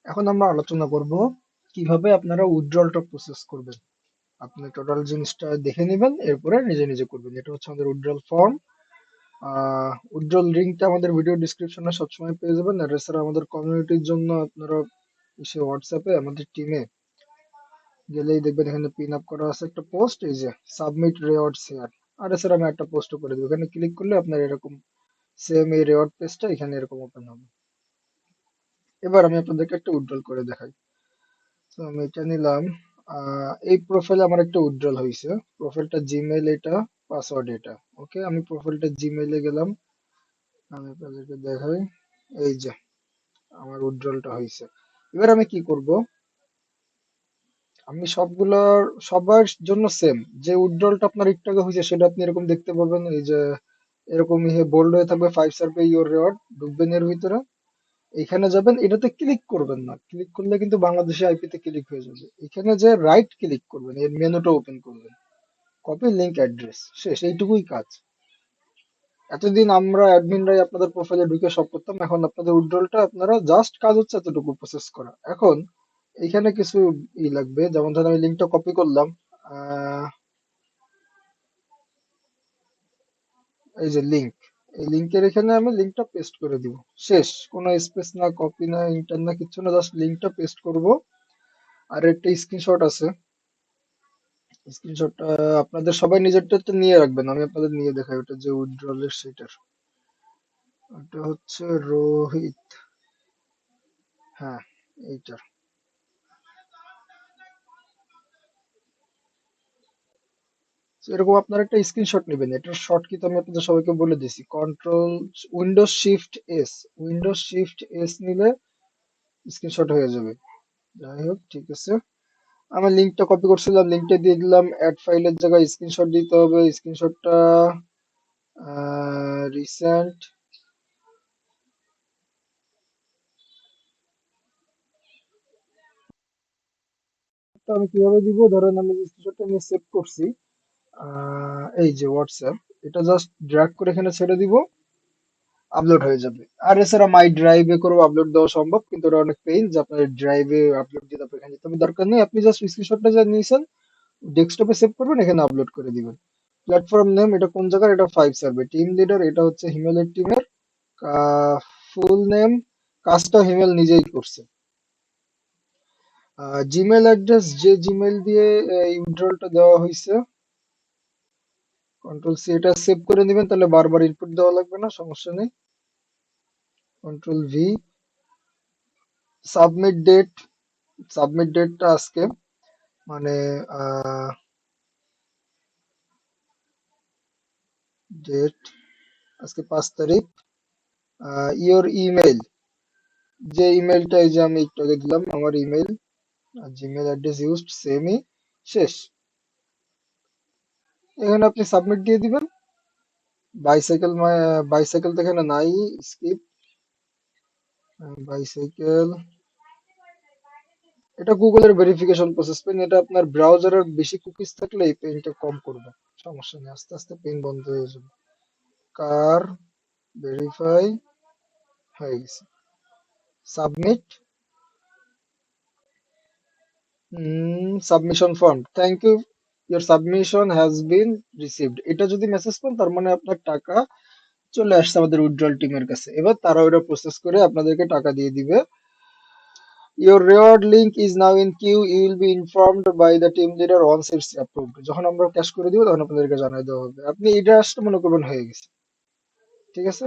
এখন আমরা আলোচনা করব কিভাবে আপনারা উইথড্রলটা প্রসেস করবেন। আপনি টোটাল জিনিসটা দেখে নেবেন, এরপরে নিজে নিজে করবেন। এটা হচ্ছে আমাদের উইথড্রল ফর্ম। উইথড্রল লিঙ্কটা আমাদের ভিডিও ডিসক্রিপশনে সবসময় পেয়ে যাবেন। আর এছাড়া আমাদের কমিউনিটির জন্য আপনারা এসে হোয়াটসঅ্যাপে আমাদের টিমে গেলেই দেখবেন এখানে পিন আপ করা আছে একটা পোস্ট, এই যে সাবমিট রেওয়ার্ডস হেয়ার। আর এছাড়া আমি একটা পোস্ট করে দেবো, এখানে ক্লিক করলে আপনার এরকম সেম এই রেওয়ার্ড পেজটা এখানে এরকম ওপেন হবে। এবার আমি আপনাদেরকে একটা উইথড্রল করে দেখাই। তো আমি এটা নিলাম। এই প্রোফাইলে আমার একটা উইথড্রল হয়েছে। প্রোফাইলটা জিমেইল, এটা পাসওয়ার্ড এটা। ওকে, আমি প্রোফাইলটা জিমেইলে গেলাম, আমি আপনাদেরকে দেখাই। এই যে আমার উইথড্রলটা হয়েছে। এবার আমি কি করব, আমি সবগুলার সবার জন্য সেম যে উইথড্রলটা আপনার একটু আগে হয়েছে সেটা আপনি এরকম দেখতে পাবেন। এই যে এরকম বোল্ড হয়ে থাকবে 5 স্টার পে ইওর রেওয়ার্ড, ঢুকবেন এর ভিতরে, এখানে যাবেন, এটাতে ক্লিক করবেন না। ক্লিক করলে কিন্তু বাংলাদেশি আইপি তে ক্লিক হয়ে যাবে। এখানে যে রাইট ক্লিক করবেন, এর মেনুটা ওপেন করবেন, কপি লিংক অ্যাড্রেস, শেষ, এইটুকুই কাজ। এতদিন আমরা অ্যাডমিনরাই আপনাদের প্রোফাইলে ঢুকে সব করতাম, এখন আপনাদের উইথড্রলটা আপনারা জাস্ট কাজ হচ্ছে এতটুকু প্রসেস করা। এখন এখানে কিছু লাগবে, যেমন ধরেন আমি লিংকটা কপি করলাম, আহ, এই যে লিংক, এই লিংকের এখানে আমি লিংকটা পেস্ট করে দিব, শেষ। কোনো স্পেস না, কপি না, ইন্টার না, কিছু না, জাস্ট লিংকটা পেস্ট করব। আর একটা স্ক্রিনশট আছে, স্ক্রিনশটটা আপনাদের সবাই নিজেরটা তো নিয়ে রাখবেন, আমি আপনাদের নিয়ে দেখাই ওটা যে উইথড্রলের সেটার। ওটা হচ্ছে রোহিত, হ্যাঁ এইটার। So, এরকম আপনার একটা স্ক্রিনশট নেবেন। এটার শর্ট কি তো আমি আপনাদের সবাইকে বলে দিছি, কন্ট্রোল উইন্ডোজ শিফট এস নিলে স্ক্রিনশট হয়ে যাবে। যাই হোক, ঠিক আছে। আমি লিঙ্কটা কপি করছিলাম, লিঙ্কটা দিয়ে দিলাম। অ্যাড ফাইলের জায়গায় স্ক্রিনশট দিতে হবে, স্ক্রিনশটটা রিসেন্ট। আমি কিভাবে দিব, ধরেন আমি স্ক্রিনশটটা নিয়ে সেভ করছি, এই যে হোয়াটসঅ্যাপ, এটা জাস্ট ড্র্যাগ করে এখানে ছেড়ে দিব, আপলোড হয়ে যাবে। আর এছাড়া মাই ড্রাইভে করেও আপলোড দেওয়া সম্ভব, কিন্তু ওটা অনেক পেইন যে আপনার ড্রাইভে আপলোড দিয়ে তারপর এখানে যেতে হবে, দরকার নেই। আপনি জাস্ট স্ক্রিনশটটা যা নিয়েছেন ডেস্কটপে সেভ করবেন, এখানে আপলোড করে দিবেন। প্ল্যাটফর্ম নেম এটা কোন জায়গার, এটা 5 সার্ভে। টিম লিডার এটা হচ্ছে হিমেলের টিমের। ফুল নেম, কাজটা হিমেল নিজেই করছে। জিমেল অ্যাড্রেস, যে জিমেল দিয়ে এই উইথড্রলটা দেওয়া হয়েছে, কন্ট্রোল সি, এটা সেভ করে নেবেন, তাহলে বারবার ইনপুট দেওয়া লাগবে না, সমস্যা নেই। Control V, submit date, submit ডেটটা আজকে, মানে ডেট আজকে 5 তারিখ। ইওর ইমেল, যে ইমেলটা এই যে আমি একটু আগে দিলাম আমার ইমেল, আর জিমেল অ্যাড্রেস ইউজড সেমই, শেষ। এখানে আপনি সাবমিট দিয়ে দিবেন। বাইসাইকেল, বাইসাইকেল তো এখানে নাই, স্কিপ। বাইসাইকেল, এটা গুগলের ভেরিফিকেশন প্রসেস পেন, এটা আপনার ব্রাউজারের বেশি কুকিজ থাকলে এই পেনটা কম করবে, সমস্যা নেই, আস্তে আস্তে পেন বন্ধ হয়ে যাবে। কার ভেরিফাই হয়ে গেছে, submit. Submission form, thank you, your submission has been received, এটা যদি মেসেজ পান তার মানে আপনার টাকা চলে আসছে আমাদের উইথড্রল টিমের কাছে। এবার তারা ওটা প্রসেস করে আপনাদেরকে টাকা দিয়ে দিবে। Your reward link is now in queue. You will be informed by the team leader once it's approved. যখন আমরা ক্যাশ করে দিব তখন আপনাদেরকে জানাই দেওয়া হবে। আপনি এটা আসলে মনে করবেন হয়ে গেছে, ঠিক আছে।